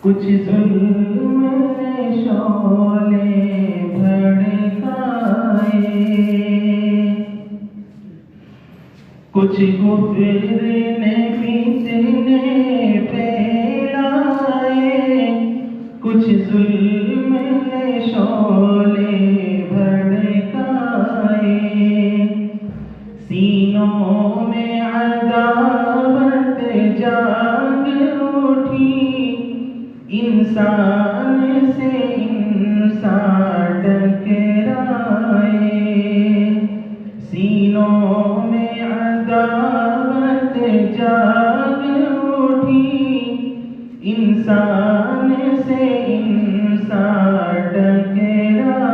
कुछ जुल्म ने शोले भड़काए, कुछ कुफ्र ने फितने फैलाए, कुछ जुल्म ने शोले भड़काए। सीनों में अदावत जाग उठी, इंसान से इंसान टकराए। सीनों में अदावत जाग उठी, इंसान से इंसान टकराए।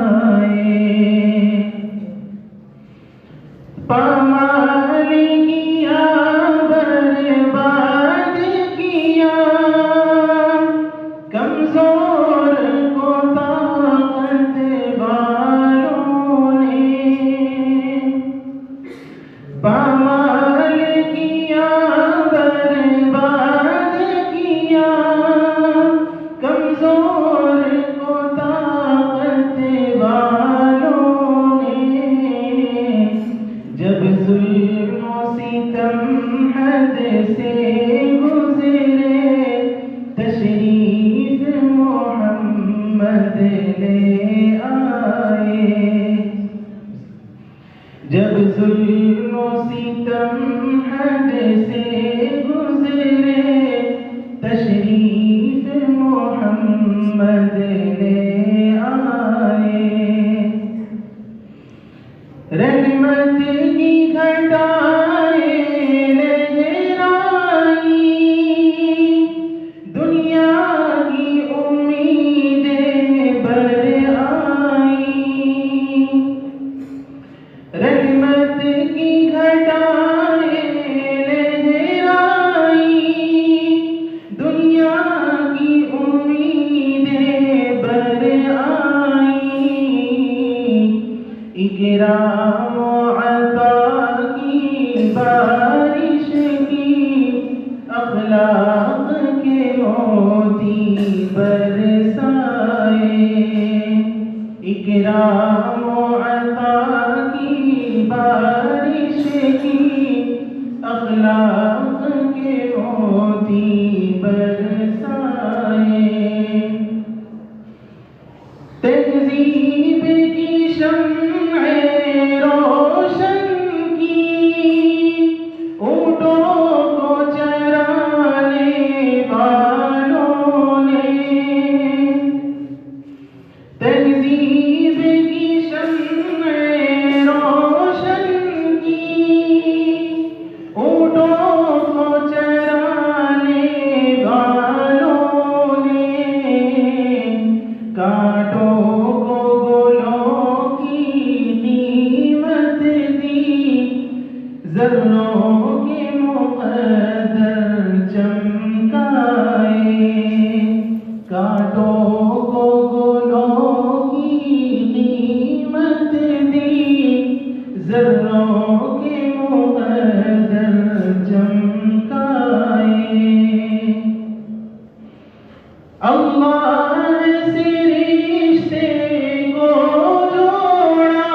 पामाल किया, बर्बाद किया, कमजोर को ताकत वालों ने। पामाल किया, बर्बाद किया, कमजोर को ताकत वालों ने। जब जुल्म सितम हद से गुजरे, तशरीफ मोहम्मद ले आए। जब जुल्म सितम हद से गुजरे, तशरीफ मोहम्मद ले आए। रहमत की घटाए लहराई, दुनिया की उम्मीदें बर आई। रहमत की घटाए लहराई, दुनिया की उम्मीदें बर आई। इकराम अता की बारिश की, अखलाक के मोती बरसाए। इकराम अता की बारिश की, अखलाक के मोती बरसाए। तहज़ीब की शम्अ रोशन की, ऊँटों को चराने वालों ने। तहज़ीब की शम्अ रोशन की, ऊँटों को चराने वालों ने। कांटों को गुलों की कीमत दी, ज़र्रों के मुक़द्दर चमकाए। कांटों को गुलों की कीमत दी, ज़र्रों के मुक़द्दर चमकाए। अल्लाह से रिश्ते को जोड़ा,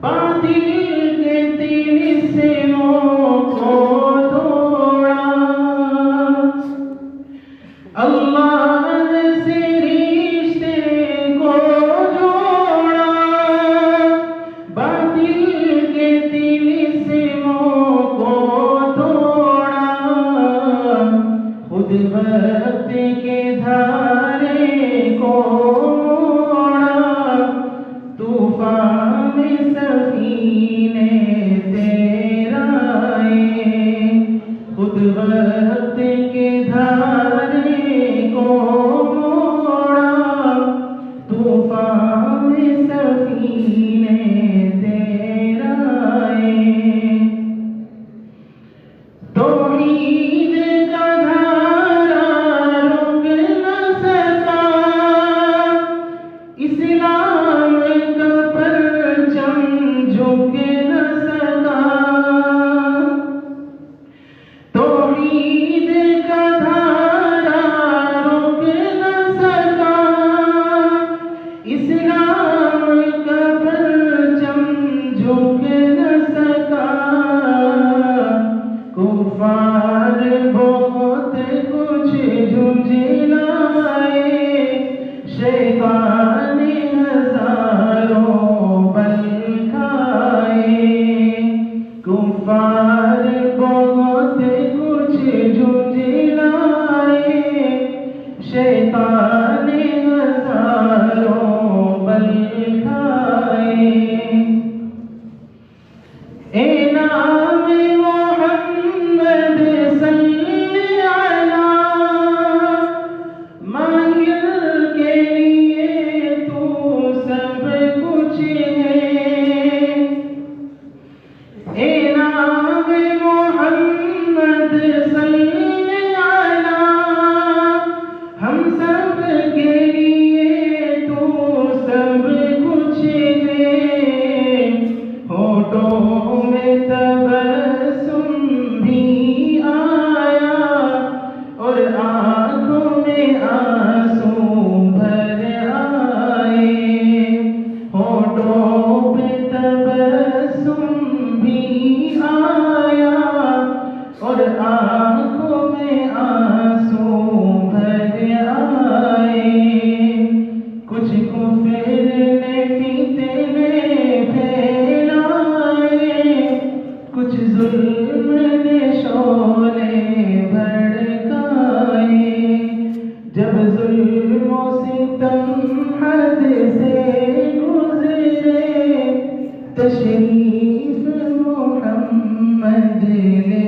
बातिल के तिलिस्मों को तोड़ा। अल्लाह से रिश्ते को जोड़ा, बातिल के तिलिस्मों को तोड़ा। खुद वक्त के धारे को मोड़ा, तूफान में सफीने तैराए। खुद वक्त के धारे को मोड़ा, तूफान में सफीने तैराए। तौहीद का धारा रुक न सका, इस्लाम का परचम झुक न सका। तौहीद झुंझलाए, शैतान हजारों बल खाए। ए नाम मोहम्मद सल्ली अला, माहिर के लिए तू सब कुछ है। ए नाम मोहम्मद सल्ली अला, हम सब के लिए तू सब कुछ है। होठों में तबस्सुम भी आया और आँखों में आंसू भर आए। होठों पे तबस्सुम भी आया और आँखों में आंसू भर आए। कुछ कुफ्र ने फितने फैलाए, कुछ जुल्म ने शोले भड़काए। जब जुल्म सितम हद से गुजरे, तशरीफ मोहम्मद ले